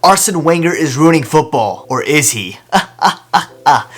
Arsene Wenger is ruining football. Or is he?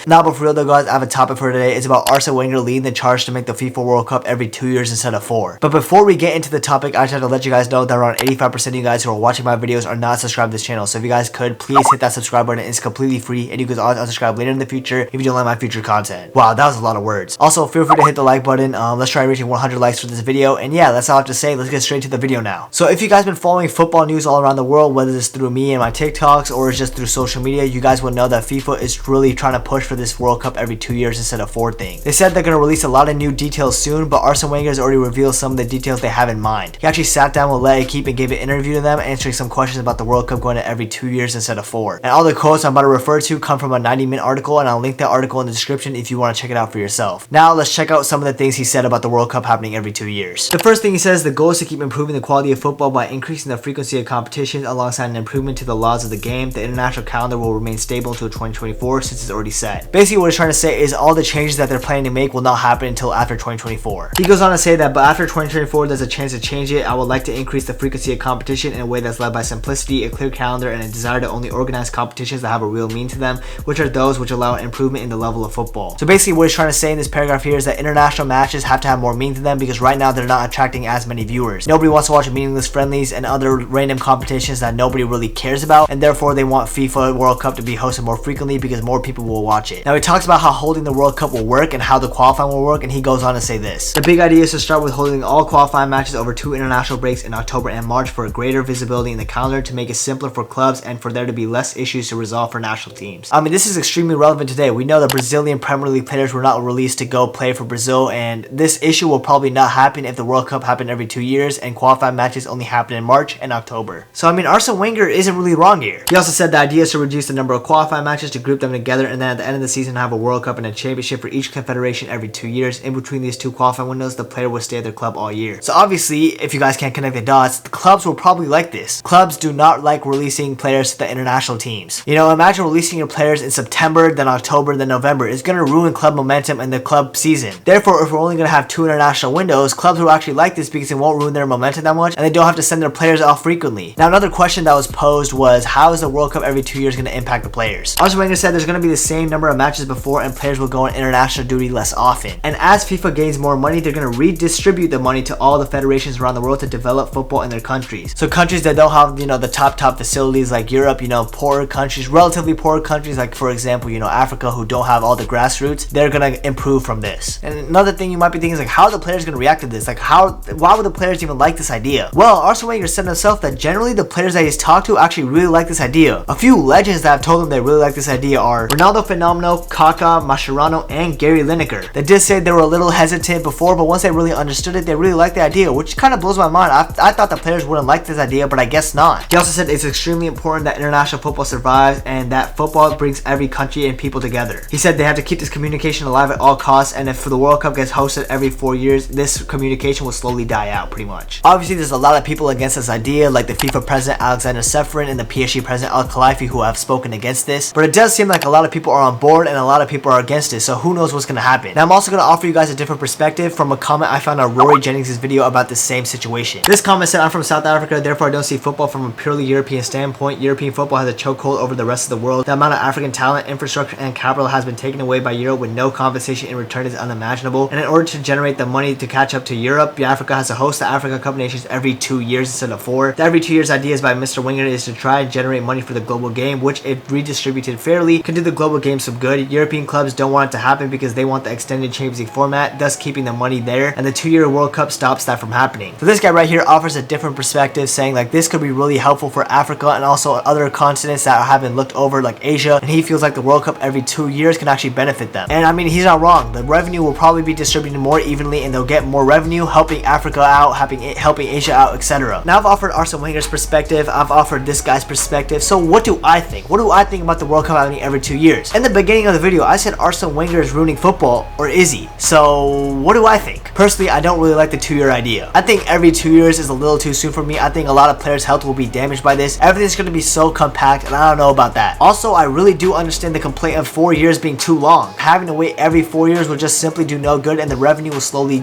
Now, but for real though, guys, I have a topic for today. It's about Arsene Wenger leading the charge to make the FIFA World Cup every 2 years instead of 4. But before we get into the topic, I just have to let you guys know that around 85% of you guys who are watching my videos are not subscribed to this channel. So if you guys could, please hit that subscribe button. It's completely free, and you can always unsubscribe later in the future if you don't like my future content. Wow, that was a lot of words. Also, feel free to hit the like button. Let's try reaching 100 likes for this video. And yeah, that's all I have to say. Let's get straight to the video now. So if you guys been following football news all around the world, whether it's through me and my TikToks or it's just through social media, you guys will know that FIFA is really trying to push for this World Cup every 2 years instead of 4 thing. They said they're going to release a lot of new details soon, but Arsene Wenger has already revealed some of the details they have in mind. He actually sat down with L'Equipe and gave an interview to them, answering some questions about the World Cup going to every 2 years instead of 4. And all the quotes I'm about to refer to come from a 90-minute article, and I'll link that article in the description if you want to check it out for yourself. Now let's check out some of the things he said about the World Cup happening every 2 years. The first thing he says, the goal is to keep improving the quality of football by increasing the frequency of competitions alongside an improvement to the laws of the game. The international calendar will remain stable until 2024 since it's already set. Basically what he's trying to say is all the changes that they're planning to make will not happen until after 2024. He goes on to say that, but after 2024 there's a chance to change it. I would like to increase the frequency of competition in a way that's led by simplicity, a clear calendar, and a desire to only organize competitions that have a real meaning to them, which are those which allow improvement in the level of football. So basically what he's trying to say in this paragraph here is that international matches have to have more meaning to them, because right now they're not attracting as many viewers. Nobody wants to watch meaningless friendlies and other random competitions that nobody really cares about, and therefore they want FIFA World Cup to be hosted more frequently because more people will watch it. Now he talks about how holding the World Cup will work and how the qualifying will work, and he goes on to say this. The big idea is to start with holding all qualifying matches over 2 international breaks in October and March for a greater visibility in the calendar, to make it simpler for clubs and for there to be less issues to resolve for national teams. I mean, this is extremely relevant today. We know that Brazilian Premier League players were not released to go play for Brazil, and this issue will probably not happen if the World Cup happened every 2 years and qualifying matches only happen in March and October. So I mean, Arsene Wenger isn't really wrong here. He also said the idea is to reduce the number of qualifying matches, to group them together, and then at the end of the season have a World Cup and a championship for each confederation every 2 years. In between these 2 qualifying windows, the player will stay at their club all year. So obviously, if you guys can't connect the dots, the clubs will probably like this. Clubs do not like releasing players to the international teams. You know, imagine releasing your players in September, then October, then November. It's going to ruin club momentum and the club season. Therefore, if we're only going to have 2 international windows, clubs will actually like this because it won't ruin their momentum that much, and they don't have to send their players off frequently. Now, another question that was posed was, how is the World Cup every 2 years going to impact the players? Arsene Wenger said there's going to be the same number of matches before, and players will go on international duty less often. And as FIFA gains more money, they're going to redistribute the money to all the federations around the world to develop football in their countries. So countries that don't have, you know, the top facilities like Europe, you know, poorer countries, relatively poor countries like, for example, you know, Africa, who don't have all the grassroots, they're going to improve from this. And another thing you might be thinking is like, how are the players going to react to this? Like, why would the players even like this idea? Well, Arsene Wenger said himself that generally the players that he's talked to actually really like this idea. A few legends that have told him they really like this idea are Ronaldo Fenomeno, Kaká, Mascherano, and Gary Lineker. They did say they were a little hesitant before, but once they really understood it, they really liked the idea, which kind of blows my mind. I thought the players wouldn't like this idea, but I guess not. He also said it's extremely important that international football survives and that football brings every country and people together. He said they have to keep this communication alive at all costs, and if the World Cup gets hosted every 4 years, this communication will slowly die out pretty much. Obviously, there's a lot of people against this idea, like the FIFA president Alexander Seferin and the PSG president Al Khalifi, who have spoken against this, but it does seem like a lot of people are on board and a lot of people are against it, so who knows what's going to happen. Now, I'm also going to offer you guys a different perspective from a comment I found on Rory Jennings' video about the same situation. This comment said, I'm from South Africa, therefore I don't see football from a purely European standpoint. European football has a chokehold over the rest of the world. The amount of African talent, infrastructure, and capital has been taken away by Europe with no compensation in return is unimaginable, and in order to generate the money to catch up to Europe, Africa has to host the Africa Cup Nations every 2 years instead of 4. The every 2 years ideas by Mr. Wenger is to try and generate money for the global game, which if redistributed fairly can do the global game some good. European clubs don't want it to happen because they want the extended Champions League format, thus keeping the money there, and the 2-year World Cup stops that from happening. So this guy right here offers a different perspective, saying like this could be really helpful for Africa and also other continents that have been looked over like Asia, and he feels like the World Cup every 2 years can actually benefit them. And I mean, he's not wrong. The revenue will probably be distributed more evenly and they'll get more revenue, helping Africa out, helping Asia out, etc. Now I've offered Arsene Wenger's perspective, I've offered this guy's perspective, so what do I think? What do I think about the World Cup happening every 2 years? And the big beginning of the video, I said Arsene Wenger is ruining football, or is he? So what do I think? Personally, I don't really like the 2-year idea. I think every 2 years is a little too soon for me. I think a lot of players' health will be damaged by this. Everything's going to be so compact, and I don't know about that. Also, I really do understand the complaint of 4 years being too long. Having to wait every 4 years will just simply do no good, and the revenue will slowly,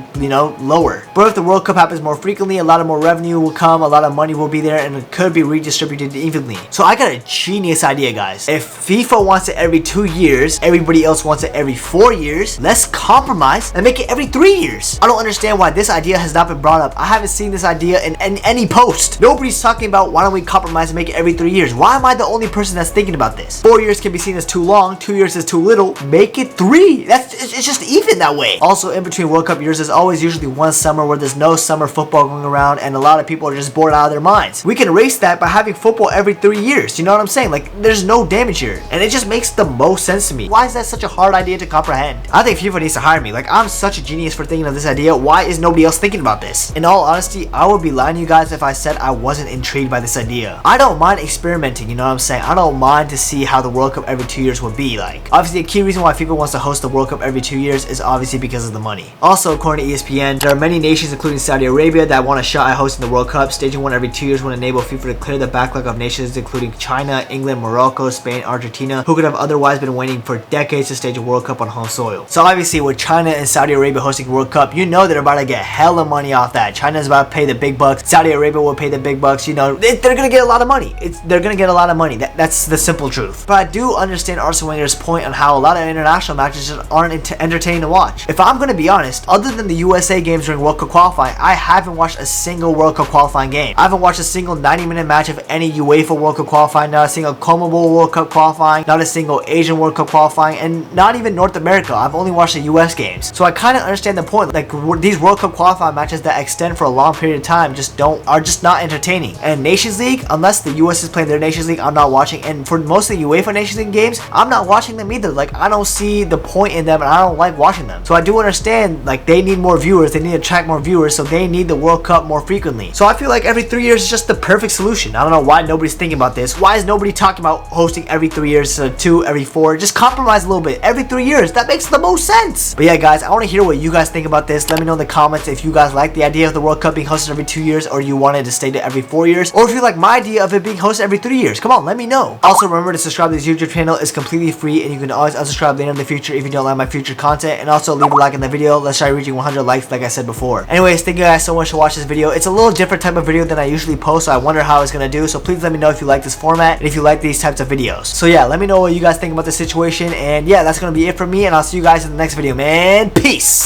lower. But if the World Cup happens more frequently, a lot of more revenue will come, a lot of money will be there, and it could be redistributed evenly. So I got a genius idea, guys. If FIFA wants it every 2 years, everybody else wants it every 4 years, let's compromise and make it every 3 years. I don't understand why this idea has not been brought up. I haven't seen this idea in any post. Nobody's talking about why don't we compromise and make it every 3 years. Why am I the only person that's thinking about this? 4 years can be seen as too long, 2 years is too little. Make it 3. It's just even that way. Also, in between World Cup years, there's always usually one summer where there's no summer football going around, and a lot of people are just bored out of their minds. We can erase that by having football every 3 years. You know what I'm saying? Like, there's no damage here, and it just makes the most sense to me. Why is that such a hard idea to comprehend? I think FIFA needs to hire me. Like, I'm such a genius for thinking of this idea. Why is nobody else thinking about this? In all honesty, I would be lying to you guys if I said I wasn't intrigued by this idea. I don't mind experimenting, you know what I'm saying? I don't mind to see how the World Cup every 2 years would be like. Obviously, a key reason why FIFA wants to host the World Cup every 2 years is obviously because of the money. Also, according to ESPN, there are many nations, including Saudi Arabia, that want a shot at hosting the World Cup. Staging one every 2 years would enable FIFA to clear the backlog of nations, including China, England, Morocco, Spain, Argentina, who could have otherwise been waiting for decades to stage a World Cup on home soil. So obviously, with China and Saudi Arabia hosting World Cup, you know they're about to get hella money off that. China's about to pay the big bucks. Saudi Arabia will pay the big bucks. You know, they're gonna get a lot of money. They're gonna get a lot of money. That's the simple truth. But I do understand Arsene Wenger's point on how a lot of international matches just aren't entertaining to watch. If I'm gonna be honest, other than the USA games during World Cup qualifying, I haven't watched a single World Cup qualifying game. I haven't watched a single 90-minute match of any UEFA World Cup qualifying, not a single CONMEBOL World Cup qualifying, not a single Asian World Cup qualifying, and not even North America. I've only watched the US games. So I kind of understand the point. Like, these World Cup qualifying matches that extend for a long period of time are just not entertaining. And Nations League, unless the US is playing their Nations League, I'm not watching. And for most of the UEFA Nations League games, I'm not watching them either. Like, I don't see the point in them, and I don't like watching them. So I do understand, like, they need more viewers, they need to attract more viewers, so they need the World Cup more frequently. So I feel like every 3 years is just the perfect solution. I don't know why nobody's thinking about this. Why is nobody talking about hosting every 3 years, so 2 every 4? Just compromise a little bit. Every 3 years, that makes the most sense. But yeah, guys, I want to hear what you guys think about this. Let me know in the comments if you guys like the idea of the World Cup being hosted every 2 years, or you wanted to stay to every 4 years, or if you like my idea of it being hosted every 3 years. Come on, let me know. Also, remember to subscribe to this YouTube channel. It's completely free, and you can always unsubscribe later in the future if you don't like my future content. And also, leave a like in the video. Let's try reaching 100 likes like I said before. Anyways, thank you guys so much for watching this video. It's a little different type of video than I usually post, so I wonder how it's gonna do. So please let me know if you like this format and if you like these types of videos. So yeah, let me know what you guys think about the situation. And yeah, that's gonna be it for me, and I'll see you guys in the next video, man. Peace.